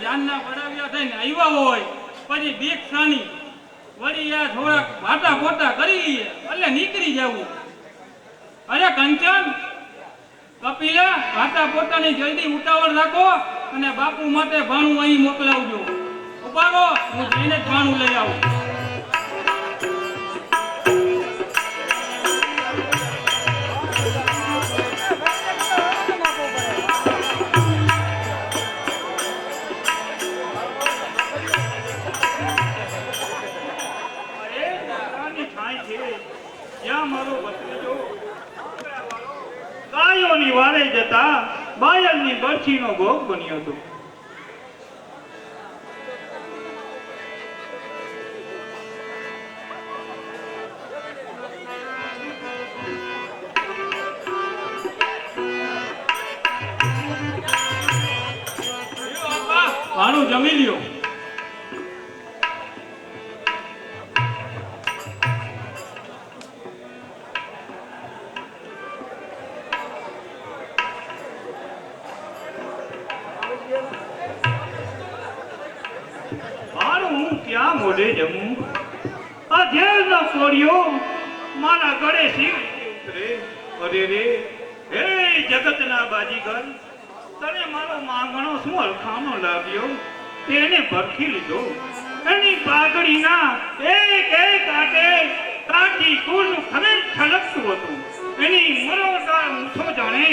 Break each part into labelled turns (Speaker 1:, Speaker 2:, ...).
Speaker 1: જાનના પડાવ્યા થઈને આવ્યા હોય પછી બીક સાની વળી આ થોડાક ભાટા પોટા કરી લઈએ એટલે નીકળી જવું. અરે કંચન, કપિલા, ભાટા પોતાની જલ્દી ઉતાવળ રાખો અને બાપુ માટે ભાણું અહીં મોકલાવજો. ઉપાડો, હું જઈને જ ભાણું લઈ આવું. ગાયોની વારે જતા બાયલની બરછીનો ભોગ બન્યો હતો. ભાણું જમી લ્યો. ક્યાં મોઢે જમું? આ ઝેરનો કોળિયો મારા ગળે શી ઉતરે? અરે રે, હે જગતના બાજીગર, તને મારો માંગણો શું અલખાનો લાગ્યો? તેને પરખી લીધો. એની પાઘડીના એક એક આટે કાઠી કુળનું ખમેર છલકતું હતું. એની મરોડા મૂછો જાણે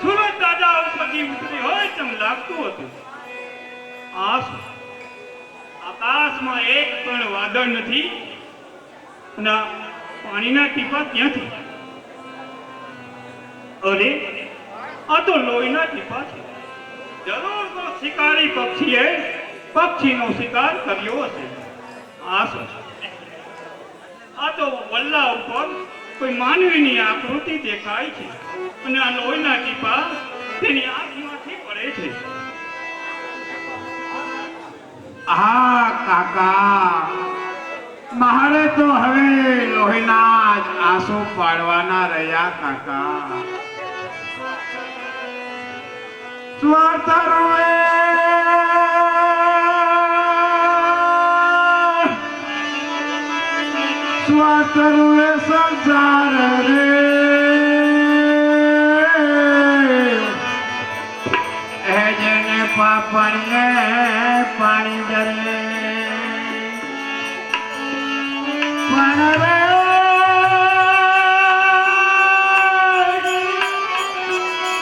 Speaker 1: સુરત દાદા ઉપરથી ઉતરી હોય તેમ લાગતું હતું. આકાશમાં એક પણ વાદળ નથી અને પાણીના ટીપા ક્યાંથી? અરે, આ તો લોહીના ટીપા છે. જરૂર તો શિકારી પક્ષીએ પક્ષીનો શિકાર કર્યો હશે. આ તો વલ્લા ઉપર કોઈ માનવીની આકૃતિ દેખાય છે અને આ લોહીના ટીપા તેની આંખમાંથી પડે છે.
Speaker 2: હા કાકા, મારે તો હવે લોહીના જ આંસુ પાડવાના રહ્યા કાકા. સ્વાતરુએ સંસાર રે, એ જેને પાપણને પાણી જરે પણ રે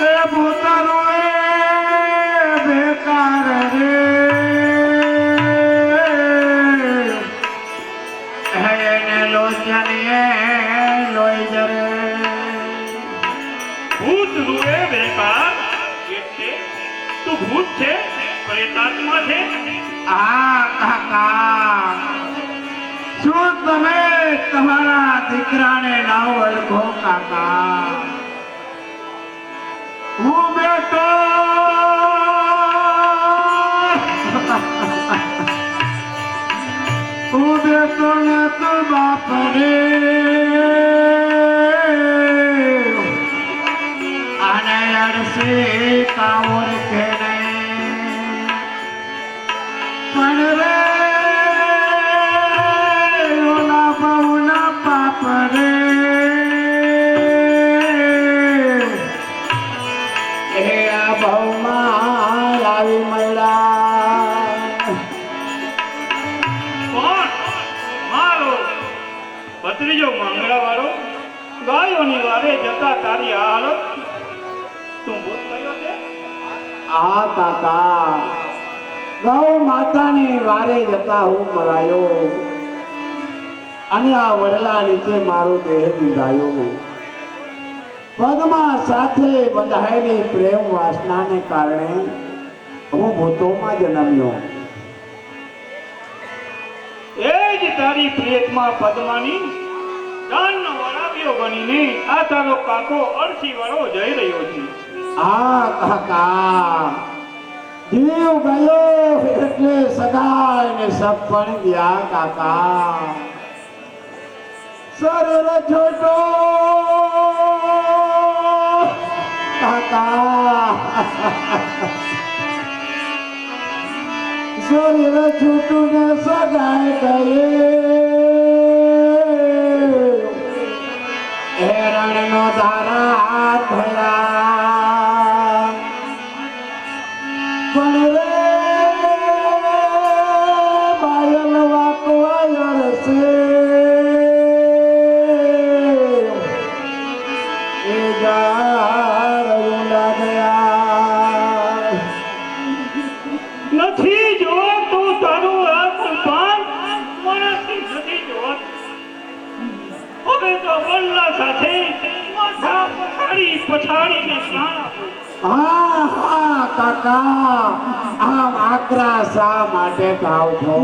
Speaker 2: એ ભૂતરો બેકાર રે, એને લોચનીએ લોહી જરે.
Speaker 1: ભૂત રૂએ બેકાર એટલે તું ભૂત છે? પ્રેતાત્મા છે?
Speaker 2: આ કાકા, શું તમે તમારા દીકરાને ના ઓળખો કાકા? હું બેટો ને તું બાપ રે, આને અડસે કાવર કે પણ રે ઓલા બહુના પાપ રે, એ આ બહુમાં લાવી મળ્યા.
Speaker 1: કોણ? મારો ભત્રીજો માંગડા વાળો. ગાયોની વારે જતા તારી આ હાલત તું ભૂત થયો છે?
Speaker 2: આ કાકા, ગૌ માતાની વારે જતા હું મરાયો અને આ વડલા નીચે મારો દેહ દીધાયો. પગમાં સાથે બંધાયેલી પ્રેમ વાસનાને કારણે હું ભૂતોમાં જન્મ્યો.
Speaker 1: એ જ તારી પ્રેતમાં પદ્માની જાનનો વરાવ્યો બનીને આ તારો કાકો અરસી વાળો જઈ રહ્યો છે.
Speaker 2: આ કાકા, જીવ ગયો એટલે સગાઈ ને સબ પણ ગયા કાકા. શરીર છોટો કાકા, શરીર છૂટું ને સગાઈ ગયે હેરણ નો ધારા થયા પણ રે બાયલ વાકવાયર છે એ જાર ઊંડા ગયા
Speaker 1: નથી જોતું તારું આ કૃપાન મારાથી નથી જોત હવે તો વલ્લા સાથે માથા પછાડીને પ્રાણ આપું
Speaker 2: હા હા કાકા આમ આકરા શા માટે થાવ છો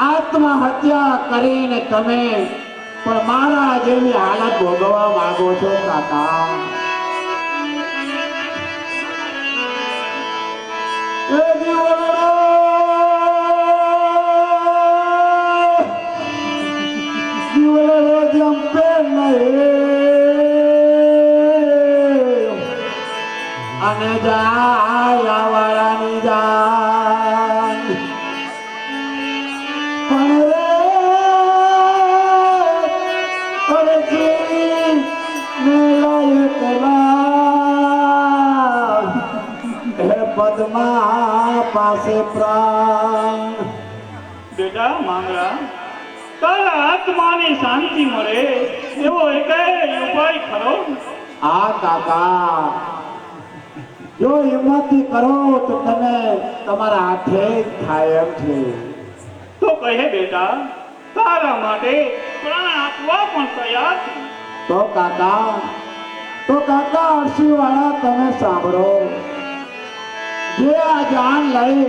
Speaker 2: આત્મહત્યા કરીને તમે પણ મારા જેવી હાલત ભોગવવા માંગો છો કાકા એ જીવનડો! જીવનડો જંપે નહીં અને જાય વાળાની જાન પણ રે અરજી મેલાય કલા હે પદ્મા પાસે પ્રાણ
Speaker 1: બેટા માંગલા તારા આત્માને શાંતિ મળે એવો એકેય ઉપાય ખરો
Speaker 2: આ કાકા જો હિંમતથી કરો તો તમે તમારા હાથે જ થાય એમ છે
Speaker 1: તો કહે બેટા તારા માટે પ્રાણ આપવા પણ તૈયાર છું
Speaker 2: તો કાકા અરસી વાળા તમે સાંભળો જે આ જાન લઈ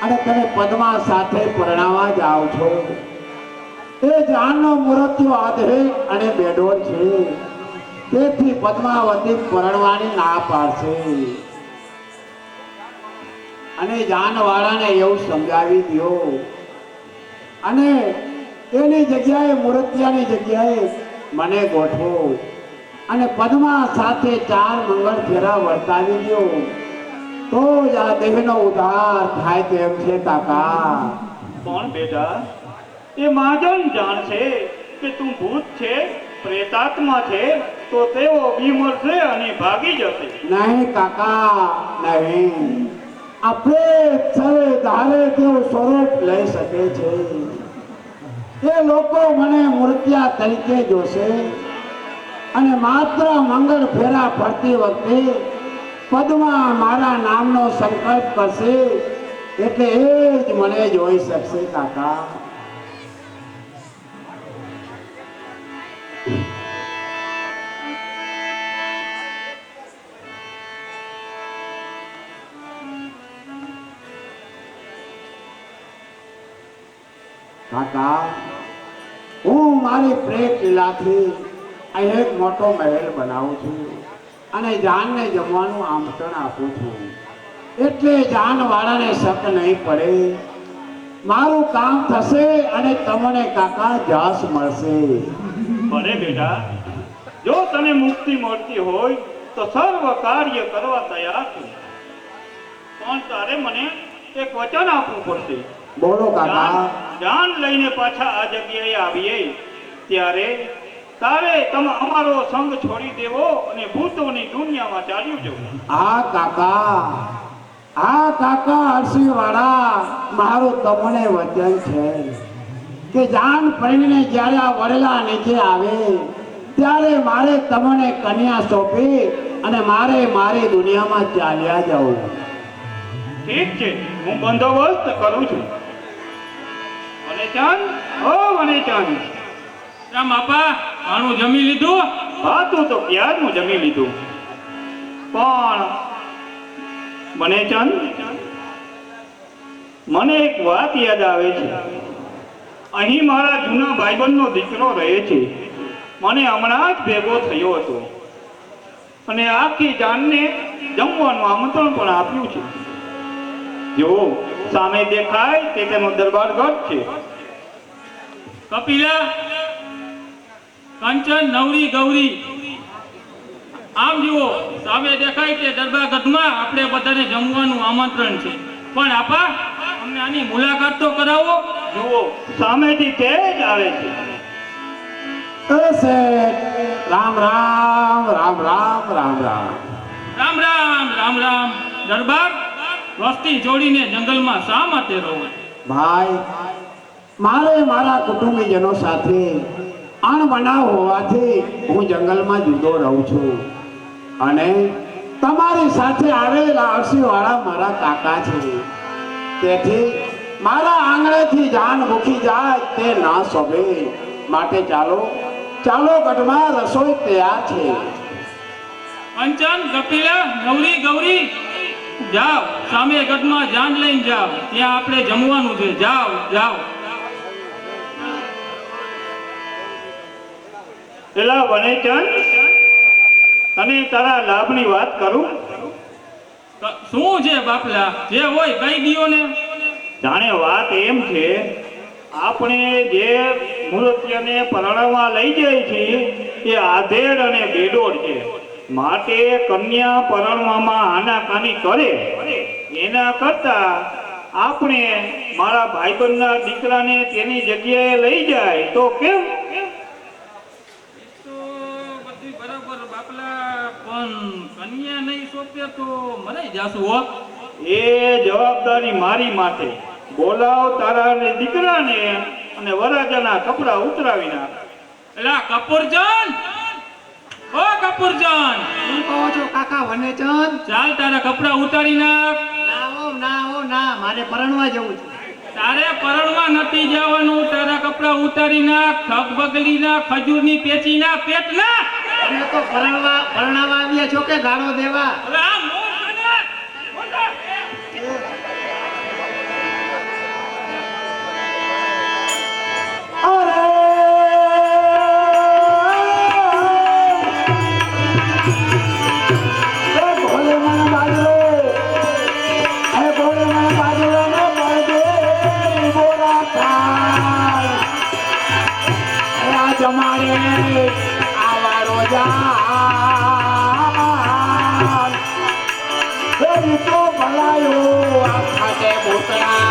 Speaker 2: અને તમે પદ્મા સાથે પરણાવા જાઓ છો એ જાનનો મૃત્યુ આધે અને બેડોળ છે તેથી પદ્માવતી પરણવાની ના પાડશે અને જાનવાળાને એવું સમજાવી દો અને એની જગ્યાએ મૂર્તિયાની જગ્યાએ મને ગોઠવો અને પદ્મા સાથે 4 મંગળ ફેરા વર્તાવી દો તો જ આ દેહનો ઉદ્ધાર થાય તેમ છે કાકા
Speaker 1: પણ બેટા એ મહાજન જાણશે કે તું ભૂત છે પ્રેતાત્મા છે તો તેઓ બીમરશે અને ભાગી જશે
Speaker 2: નહીં કાકા નહીં આ પ્રેત સરે ધારે તેવું સ્વરૂપ લઈ શકે છે એ લોકો મને મૂર્તિયા તરીકે જોશે અને માત્ર મંગળ ફેરા ફરતી વખતે પદ્મા મારા નામનો સંકલ્પ કરશે એટલે એ જ મને જોઈ શકશે કાકા કાકા હું મારી પ્રેત લીલાથી અહીં એક મોટો મહેલ બનાવું છું અને જાનને જમવાનું આમંત્રણ આપું છું એટલે જાનવાળાને શક નહીં પડે મારું કામ થશે અને તમને કાકા જસ મળશે
Speaker 1: ભલે બેટા જો તને મુક્તિ મળતી હોય તો સર્વ કાર્ય કરવા તૈયાર છું પણ તારે મને એક વચન આપવું પડશે
Speaker 2: બોલો કાકા
Speaker 1: જાન લઈને પાછા આ જગ્યાએ આવીએ ત્યારે તારે અમારો સંગ છોડી દેવો અને ભૂતોની દુનિયામાં ચાલ્યું જવું
Speaker 2: આ કાકા અરસી વાળા મારું તમને વચન છે કે જાન પડીને જ્યારે આ વડલા નીચે આવે ત્યારે મારે તમને કન્યા સોંપી અને મારે મારી દુનિયામાં ચાલ્યા જવું
Speaker 1: ઠીક છે હું બંદોબસ્ત કરું છું અને ચાંદ
Speaker 3: રામ બાપા આનું જમી લીધું
Speaker 1: હા તું તો ક્યારનું જમી લીધું પણ મને ચાંદ મને એક વાત યાદ આવે છે અહીં મારા જૂના ભાઈબંધનો દીકરો રહે છે મને હમણાં જ ભેગો થયો હતો અને આખી જાનને જમવાનું આમંત્રણ પણ આપ્યું છે જો સામે દેખાય તે તેનો દરબાર ગઢ છે
Speaker 3: કપિલા કંચન નવરી ગૌરી આમ જુઓ સામે દેખાય કે દરબાર ગઢમાં આપણે બધાને જમવાનું આમંત્રણ છે પણ આપા અમને આની મુલાકાત તો કરાવો.
Speaker 1: જુઓ સામેથી તે જ આવે છે.
Speaker 2: એ શેઠ રામ રામ રામ રામ રામ રામ.
Speaker 3: રામ રામ રામ રામ. દરબાર વસ્તી છોડીને જંગલમાં શા માટે રહો?
Speaker 2: ભાઈ મારે મારા કુટુંબીજનો સાથે અણબનાવ હોવાથી હું જંગલમાં જુદો રહું છું અને તમારી સાથે આવેલા અરસીવાળા મારા કાકા છે. તેથી મારા આંગણેથી જાન મૂકી જાય તે ના શોભે. માટે ચાલો ચાલો ગઢમાં રસોઈ તૈયાર છે.
Speaker 3: કંચન, કપિલા, ગૌરી, ગૌરી જાઓ સામે ગઢમાં જાન લઈને જાઓ. ત્યાં આપણે જમવાનું છે. જાઓ જાઓ.
Speaker 1: પેલા વનેચંદ તને તારા લાભની વાત કરું.
Speaker 3: શું છે બાપલા? જે હોય કહી દિયો ને.
Speaker 1: જાણે વાત એમ છે, આપણે જે મૂર્તિને પરણવા લઈ જાય છીએ એ આધેડ અને બેડોળ છે. માટે કન્યા પરણવામાં આનાકાની કરે એના કરતા આપણે મારા ભાઈબંધના દીકરાને તેની જગ્યાએ લઈ જાય તો કેમ?
Speaker 3: તો બધું બરાબર બાપલા, પણ કન્યા નહીં સોંપે તો મને જાસુ હો.
Speaker 1: એ જવાબદારી મારી માથે. બોલાવ તારા ને દીકરાને અને વરરાજાના કપડા ઉતરાવી નાખ.
Speaker 3: એલા કપૂરજન, ઓ કપૂરજન,
Speaker 4: શું કહો છો કાકા વનેચંદ?
Speaker 3: ચાલ તારા કપડા ઉતારી નાખ.
Speaker 4: ના મારે પરણવા જવું છે.
Speaker 3: તારે પરણવા નથી જવાનું. તારા કપડા ઉતારી નાખ. થક બગલી ના, ખજૂરની પેચી ના, પેટ ના.
Speaker 4: તમે તો પરણાવા આવ્યા છો કે ગાળો દેવા?
Speaker 3: હવે આ મોં છે ને, મોટા.
Speaker 2: અરે એ ભોલે મને બાજરો, એ ભોલે મને બાજરો ને બળદે બોરા થાય. એ આ જમાડે આવા રોજા એ તો ભલાયો આ ખાતે ભૂતળાય.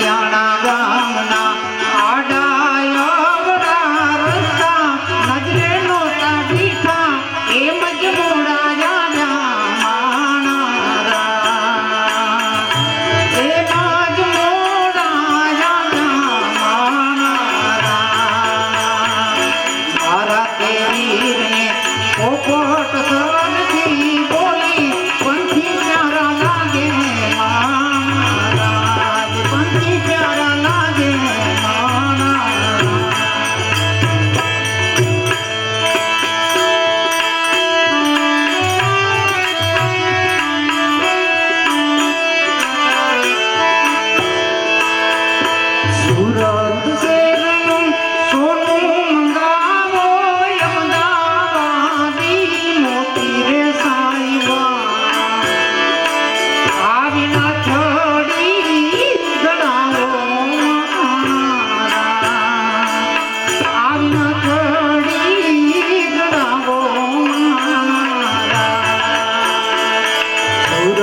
Speaker 5: કલ્યાણા ગામના આડાય અવળા રસ્તા નજરે નહોતા દીઠા એમ જ મોડાયા માણારા એમ જ મોડાયા માણારા મારા તે વીરને પોપટ સનથી બોલી પંથી પ્યારા લાગે મહારાજ પંથી પ્યારા લાગે મહારાજ સુરત શહેરનું સોનું મંગાવો અમદાવાદી મોતી રે સાઈબા આવીના છડી ગણાવો આવીના છડી ગણાવો સુરત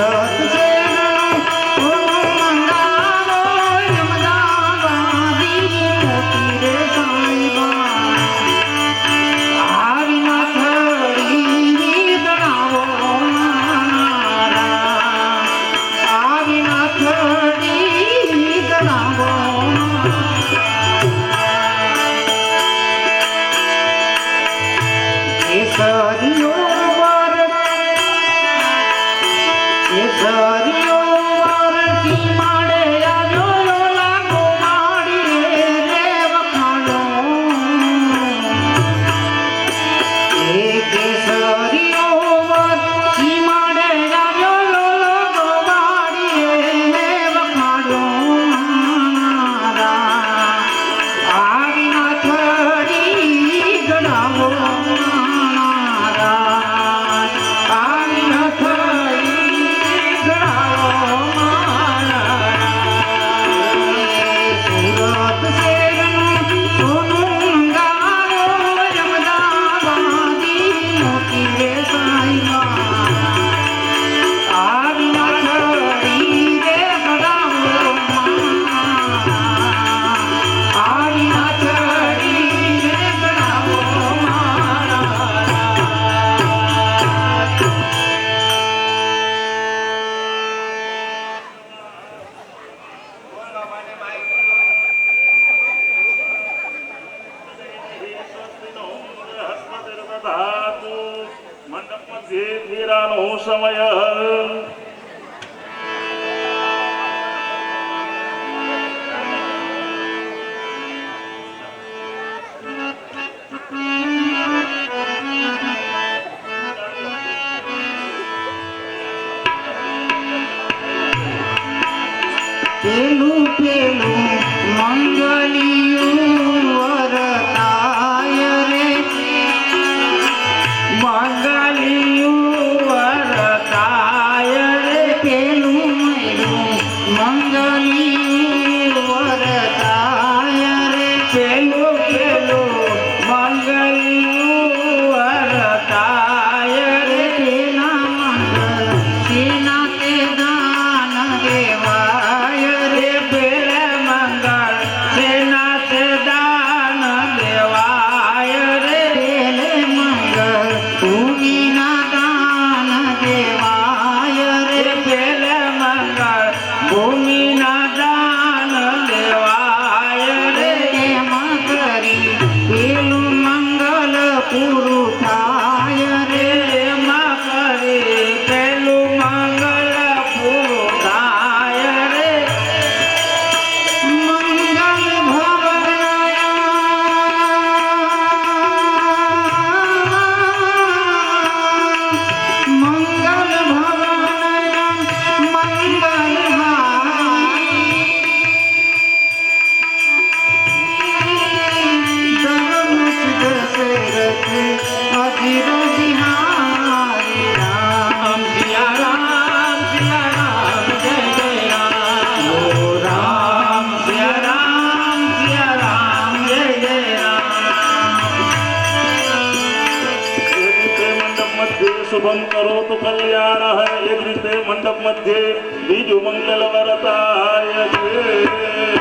Speaker 5: શહેરનું સોનું મંગાવો અમદાવાદી મોતી રે સાઈબા આવીના છડી ગણાવો આવીના છડી ગણાવો કેસરીઓ કેસરીઓ વરસી માડે આવ્યો લાગો માડી રે વખાણો એ કેસરીઓ વરસી માડે આવ્યો લાગો માડી રે વખાણો આવીના છડી ગણાવો આવીના છડી ગણાવો સુરત શહેરનું સોનું મંગાવો અમદાવાદી મોતી રે સાઈબા આવીના છડી રે ગણાવો આવીના છડી રે ગણાવો
Speaker 1: મંડપ મધ્યે ફેરાનો સમય
Speaker 5: પેલું પેલું મંગલિયું વરતાય રે મંગલિયું વરતાય રે પેલું મંગલિયું વરતાય રે પેલું પેલું મંગલિયું વરતાય રે તેના મંગલ તેના તે દાન દેવાય રે પેલે મંગળ તેના તે દાન દેવાય રે પેલે મંગળ ભૂમિના દાન દેવાય રે પેલે મંગળ ભૂમિના દાન દેવાય રે એમાં કરી પેલું મંગલ પૂરું થાય રે એમાં કરી પેલું મંગલ પૂરું થાય રે મંગલ મંગલ અજીર બિહારી રામ સિયા રામ જય જય રામ ઓ રામ સિયા રામ જય જય
Speaker 1: શુભમ કરો તો કલ્યાણ હૈ એક રીતે મંડપ મધ્યે બીજું મંગલ વરતાય છે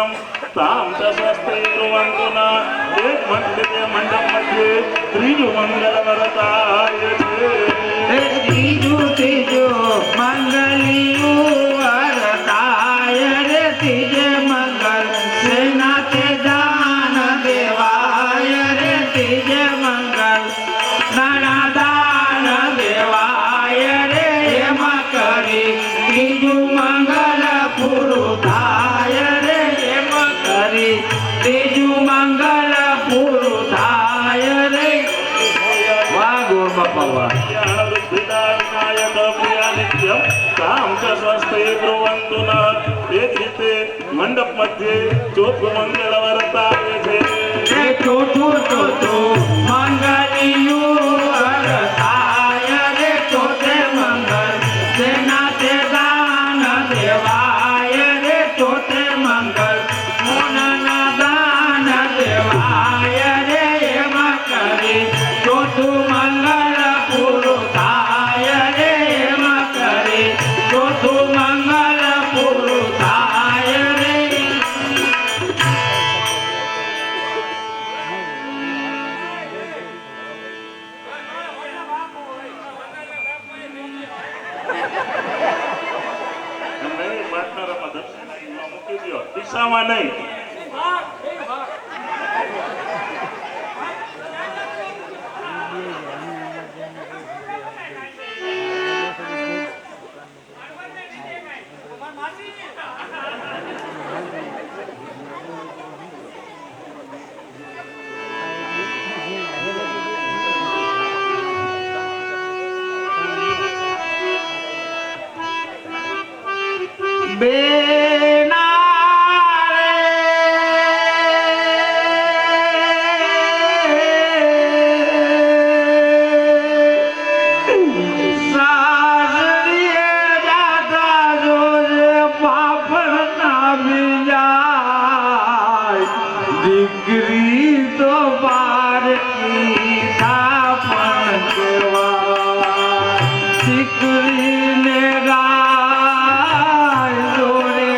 Speaker 1: મંગલમ તામ ચ સ્વસ્તે બ્રુવંતુના એક મંડપે મંડપ મધ્યે ત્રીજું મંગલ વરતાય છે.
Speaker 5: ત્રીજું મંગલિયું વરતાય રે ત્રીજે મંગલ સેનાતે દાન દેવાય રે ત્રીજે મંગલ નાના દાન દેવાય રે એમાં કરી ત્રીજું મંગલ પૂરું થાય રે એમાં કરી ત્રીજું મંગલ પૂરું થાય રે. વાહ ગોળ બાપા વાહ.
Speaker 1: વિનાયક પ્રિયા નિત્યમ તામ ચ સ્વસ્તે બ્રુવંતુના એક રીતે મંડપ મધ્યે ચોથું મંગળ વરતાય છે.
Speaker 5: ચોથું મંગલિયું વરતાય રે ચોથે મંગલ સેનાતે દાન દેવાય રે ચોથે મંગલ મોનના દાન દેવાય રે એમાં કરી ચોથું મંગલ પૂરું થાય રે એમાં કરી ચોથું મંગલ પૂરું થાય રે.
Speaker 1: તમે પાર્ટનરમાં દક્ષિણા મૂકી દો, દિશામાં નહીં. દીકરી તો બાર કી થાપણ કેવા દીકરીને ગાય દોરે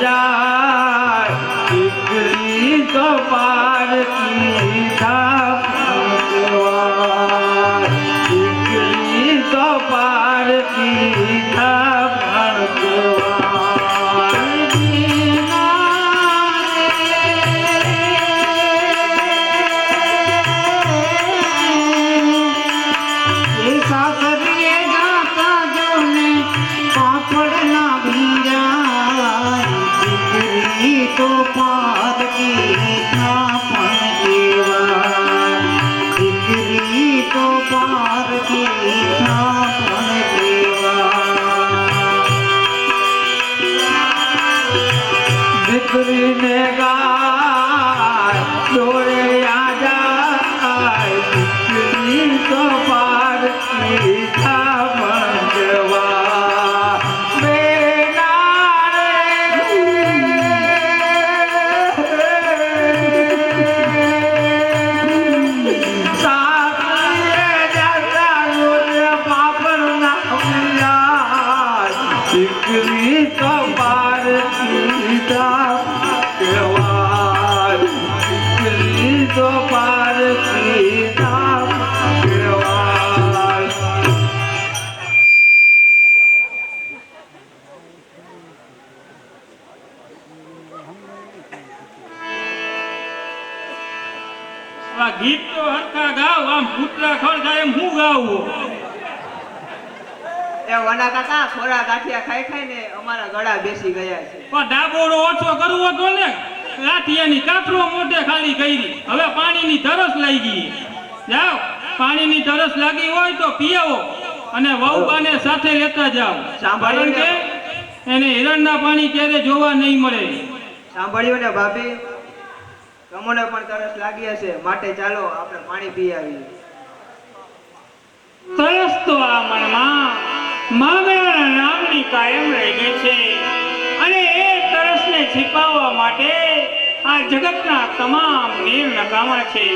Speaker 1: જાય દીકરી તો બાર કી થાપણ કેવા દીકરી તો બાર કી થાપણ કેવા.
Speaker 2: तो पाद की थापण केवा દીકરી તો પાદ की थापण केवा
Speaker 5: દીકરીને ગાય દોરે જાય દીકરી તો પાર કી થાપણ કેવા. દીકરી તો બાર કી થાપણ કેવાય દીકરી તો બાર કી થાપણ કેવાય.
Speaker 3: આ ગીત તો હરખા ગાવ, આમ કૂતરા ખડકાય એમ હું ગાવું?
Speaker 4: એ વડા કાકા થોડા ગાંઠિયા ખાઈ ખાઈને અમારા ગળા બેસી ગયા છે.
Speaker 3: પણ ડાબોડો ઓછો કરવો તો ને, ગાંઠિયાની કાતરો મોઢે ખાલી કરી. હવે પાણીની તરસ લાગી. જાઓ, પાણીની તરસ લાગી હોય તો પીવો અને વહુબાને સાથે લેતા જાઓ. કારણ કે એને હિરણના પાણી ક્યારે જોવા નહીં મળે.
Speaker 4: સાંભળ્યું ને ભાભી, તમને પણ તરસ લાગી હશે, માટે ચાલો આપણે પાણી પી આવીએ.
Speaker 6: તરસ તો આ મનમાં મામેરા નામની કાયમ રહી ગઈ છે અને એ તરસને छिपाવવા માટે આ જગતના તમામ નીર નકામા છે.